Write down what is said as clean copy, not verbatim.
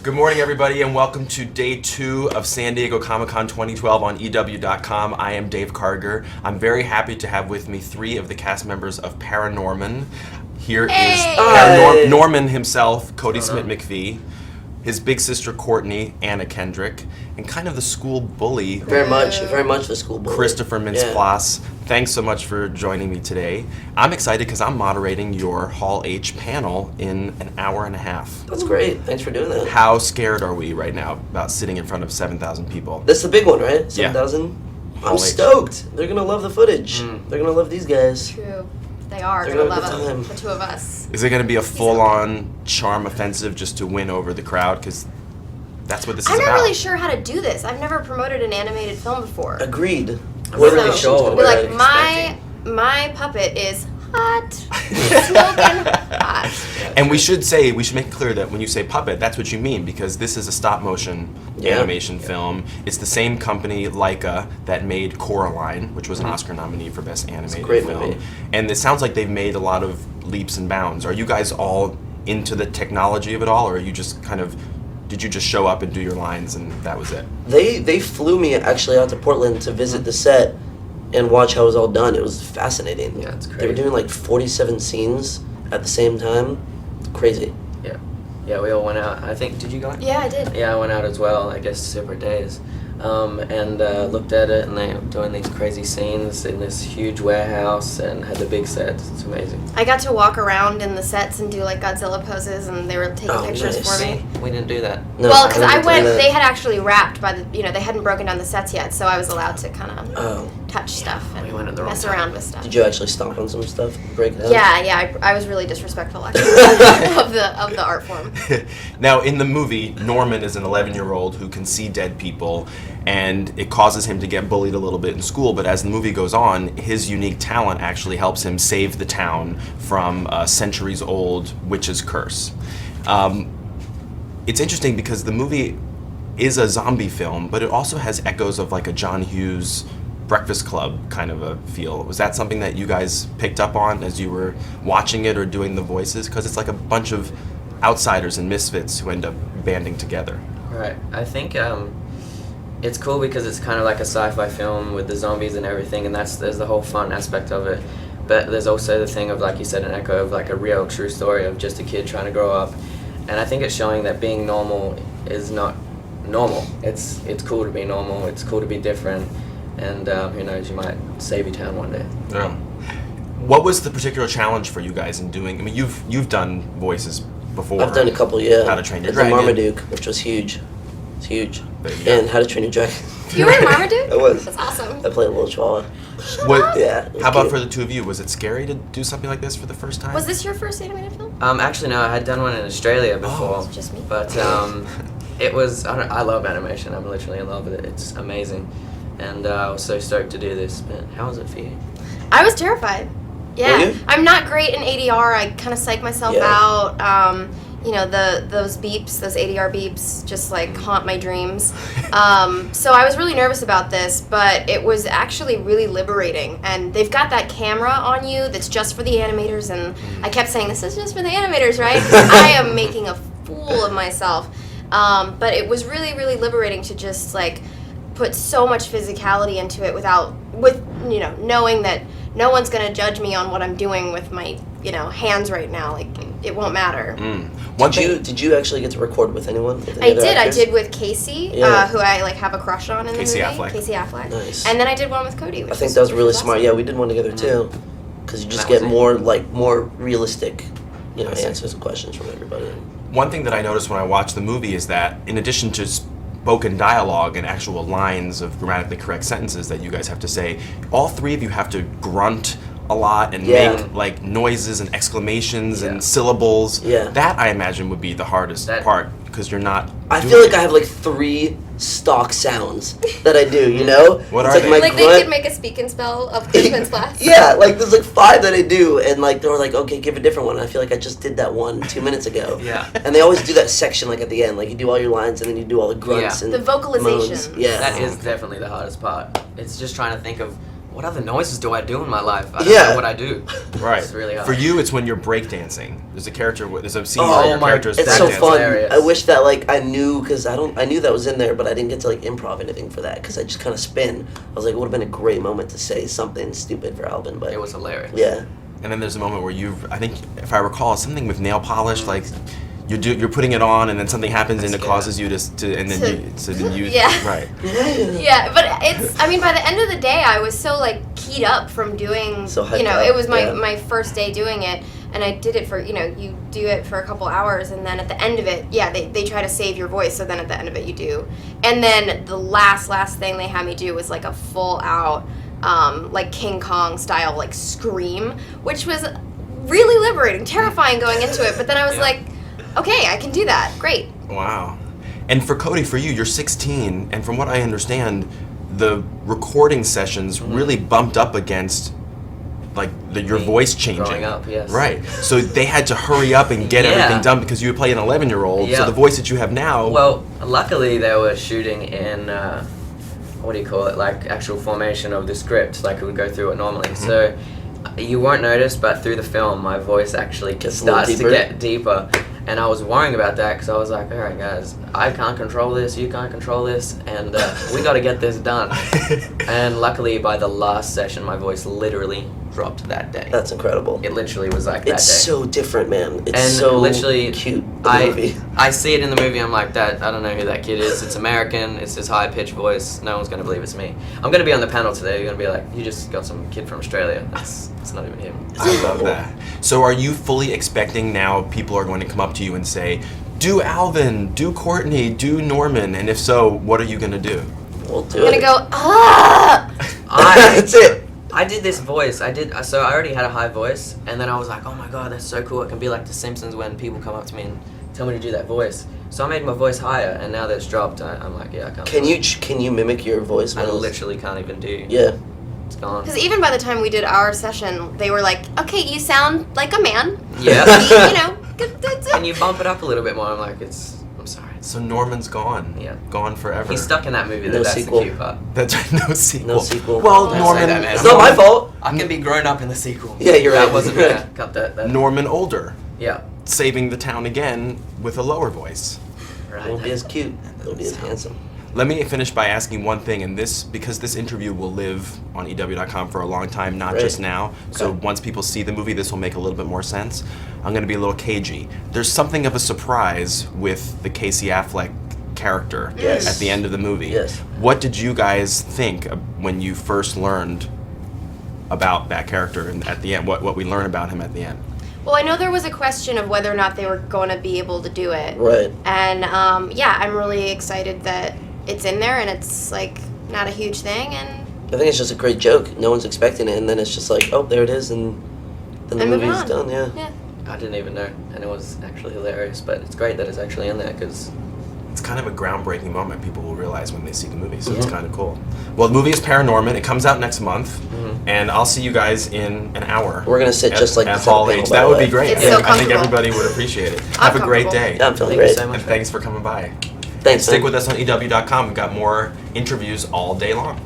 Good morning, everybody, and welcome to day 2 of San Diego Comic-Con 2012 on EW.com. I am Dave Carger. I'm very happy to have with me 3 of the cast members of ParaNorman. Here is Norman himself, Cody Smith-McPhee, his big sister Courtney, Anna Kendrick, and kind of the school bully. Very much the school bully. Christopher Mintz-Plasse. Thanks so much for joining me today. I'm excited because I'm moderating your Hall H panel in an hour and a half. That's great. Thanks for doing that. How scared are we right now about sitting in front of 7,000 people? This is the big one, right? 7,000? Yeah. I'm stoked. They're going to love the footage. They're going to love these guys. True. They are. They're They're gonna gonna have a love good time. the two of us. Is it going to be a full-on charm offensive just to win over the crowd? Because that's what this is I'm about. not really sure how to do this. I've never promoted an animated film before. Agreed. What are they So, showing? be like, my puppet is hot, smoking hot. And we should make it clear that when you say puppet, that's what you mean, because this is a stop-motion animation film. It's the same company, Laika, that made Coraline, which was an Oscar nominee for Best Animated great Film. movie. And it sounds like they've made a lot of leaps and bounds. Are you guys all into the technology of it all, or are you just did you just show up and do your lines and that was it? They flew me actually out to Portland to visit the set and watch how it was all done. It was fascinating. Yeah, it's great. They were doing like 47 scenes at the same time. Crazy. Yeah, we all went out. I think, did you go out? Yeah, I did. Yeah, I went out as well, I guess separate days. And looked at it, and they were doing these crazy scenes in this huge warehouse and had the big sets. It's amazing. I got to walk around in the sets and do like Godzilla poses, and they were taking pictures nice. for me. We didn't do that. No, Well, because I didn't do went, that. they had actually wrapped by the, they hadn't broken down the sets yet, so I was allowed to kind of Oh. touch stuff and we went at the wrong mess time. around with stuff. Did you actually stomp on some stuff? Break it down? Yeah, I was really disrespectful actually of the art form. Now, in the movie, Norman is an 11-year-old who can see dead people, and it causes him to get bullied a little bit in school, but as the movie goes on, his unique talent actually helps him save the town from a centuries-old witch's curse. It's interesting because the movie is a zombie film, but it also has echoes of like a John Hughes Breakfast Club kind of a feel. Was that something that you guys picked up on as you were watching it or doing the voices? Because it's like a bunch of outsiders and misfits who end up banding together. Right. I think it's cool because it's kind of like a sci-fi film with the zombies and everything, and there's the whole fun aspect of it. But there's also the thing of, like you said, an echo of like a real, true story of just a kid trying to grow up. And I think it's showing that being normal is not normal. It's cool to be normal. It's cool to be different. And who knows, you might save your town one day. Yeah. What was the particular challenge for you guys in doing? I mean, you've done voices before. I've done a couple, yeah. How to Train Your It's Dragon. Marmaduke, which was huge. It's huge. There you go. And How to Train Your Dragon. You were in Marmaduke? I was. That's awesome. I played a little chihuahua. What, Yeah. it was how about cute. for the two of you? Was it scary to do something like this for the first time? Was this your first animated film? Actually, no, I had done one in Australia before. It's just me. But it was, I love animation. I'm literally in love with it. It's amazing. And I was so stoked to do this. But how was it for you? I was terrified. Yeah, Were you? I'm not great in ADR. I kind of psych myself Yeah. out. Those beeps, those ADR beeps, just like haunt my dreams. So I was really nervous about this, but it was actually really liberating. And they've got that camera on you that's just for the animators, and I kept saying, "This is just for the animators, right?" I am making a fool of myself. But it was really, really liberating to just like put so much physicality into it with knowing that no one's gonna judge me on what I'm doing with my hands right now. Like it won't matter. Did you actually get to record with anyone? With any I other did. actors? I did with Casey, Yeah. who I have a crush on in Casey the movie. Affleck. Casey Affleck. Nice. And then I did one with Cody. I think that was really smart. Yeah, we did one together too. Because you just get more realistic, answers and questions from everybody. One thing that I noticed when I watched the movie is that in addition to spoken dialogue and actual lines of grammatically correct sentences that you guys have to say, all 3 of you have to grunt a lot and make like noises and exclamations and syllables. Yeah. That I imagine would be the hardest part because you're not. I feel like I have like 3 stock sounds that I do, What It's are they? my Like grunt. they could make a speak and spell of Christmas class. Yeah, like there's like 5 that I do, and like they were like, okay, give a different one. I feel like I just did that one 2 minutes ago. Yeah. And they always do that section like at the end, like you do all your lines and then you do all the grunts Yeah. and The vocalization. moans. Yeah. That is definitely the hardest part. It's just trying to think of what other noises do I do in my life? I don't Yeah. know what I do. Right. It's really hard. For you, it's when you're breakdancing. There's a character. There's a scene Oh, where your my- character is It's so That's fun. hilarious. I wish that like I knew because I knew that was in there, but I didn't get to like improv anything for that because I just kind of spin. I was like, it would have been a great moment to say something stupid for Alvin, but It was hilarious. yeah, And then there's a moment where I think, if I recall, something with nail polish, like you're putting it on, and then something happens, and it That's- causes you and then you, Yeah. right. Yeah, but I mean, by the end of the day, I was so like keyed up from doing, So hyped you know, up, it was yeah. my first day doing it, and I did it for, you know, you do it for a couple hours, and then at the end of it, yeah, they try to save your voice, so then at the end of it you do. And then the last thing they had me do was like a full out, like King Kong style, like scream, which was really liberating, terrifying going into it, but then I was Yeah. like, okay, I can do that, great. Wow. And for Cody, for you, you're 16, and from what I understand, the recording sessions really bumped up against like your Me voice changing. growing up, yes. Right. So they had to hurry up and get Yeah. everything done because you would play an 11-year-old. So Yeah. the voice that you have now. Well, luckily they were shooting in, what do you call it, like actual formation of the script, like it would go through it normally. So you won't notice, but through the film, my voice actually Gets a little starts to deeper. get deeper. And I was worrying about that because I was like, all right, guys, I can't control this, you can't control this, and we got to get this done. And luckily, by the last session, my voice literally dropped that day. that's incredible. It literally was like that It's day. so different, man. It's And so literally, cute. The movie. I see it in the movie. I'm like, that. I don't know who that kid is. It's American. It's his high pitched voice. No one's gonna believe it's me. I'm gonna be on the panel today. You're gonna be like, you just got some kid from Australia. It's not even him. I love that. So are you fully expecting now people are going to come up to you and say, do Alvin, do Courtney, do Norman, and if so, what are you going to do? We'll do I'm it. gonna go, ah! That's it. I did this voice. So I already had a high voice, and then I was like, oh my god, that's so cool. It can be like The Simpsons when people come up to me and tell me to do that voice. So I made my voice higher, and now that it's dropped, I'm like, yeah, I can't. Can you mimic your voice? I when it's- literally can't even do. Yeah. It's gone. Because even by the time we did our session, they were like, okay, you sound like a man. Yeah. You know. Can you bump it up a little bit more? I'm like, I'm sorry. So Norman's gone. Yeah. Gone forever. He's stuck in that movie. No That's sequel. the cute part. That's right, no sequel. No sequel. Well, Don't Norman. say that, man. It's not my fault. I can be grown up in the sequel. Yeah, you're right. That wasn't there. Cut that. Norman older, Yeah. saving the town again with a lower voice. Right. Won't be as cute. Won't be as handsome. Let me finish by asking one thing, and because this interview will live on EW.com for a long time, not Right. just now. So Okay. once people see the movie, this will make a little bit more sense. I'm going to be a little cagey. There's something of a surprise with the Casey Affleck character Yes. at the end of the movie. Yes. What did you guys think when you first learned about that character and at the end? What we learn about him at the end? Well, I know there was a question of whether or not they were going to be able to do it. Right. And yeah, I'm really excited that it's in there and it's like not a huge thing. And I think it's just a great joke. No one's expecting it, and then it's just like, oh, there it is, and then the And moving movie's on. done. Yeah. yeah. I didn't even know, and it was actually hilarious. But it's great that it's actually in there because It's kind of a groundbreaking moment people will realize when they see the movie, so it's Yeah. kind of cool. Well, the movie is ParaNorman. It comes out next month, and I'll see you guys in an hour. We're gonna sit just like at this at the Hall panel, H. by That the would way. be great. It's I so think- I think comfortable. everybody would appreciate it. I'm Have a great comfortable. day. Yeah, I'm feeling thank you great. so much. And thanks for coming by. Thanks. Stick man. with us on EW.com. We've got more interviews all day long.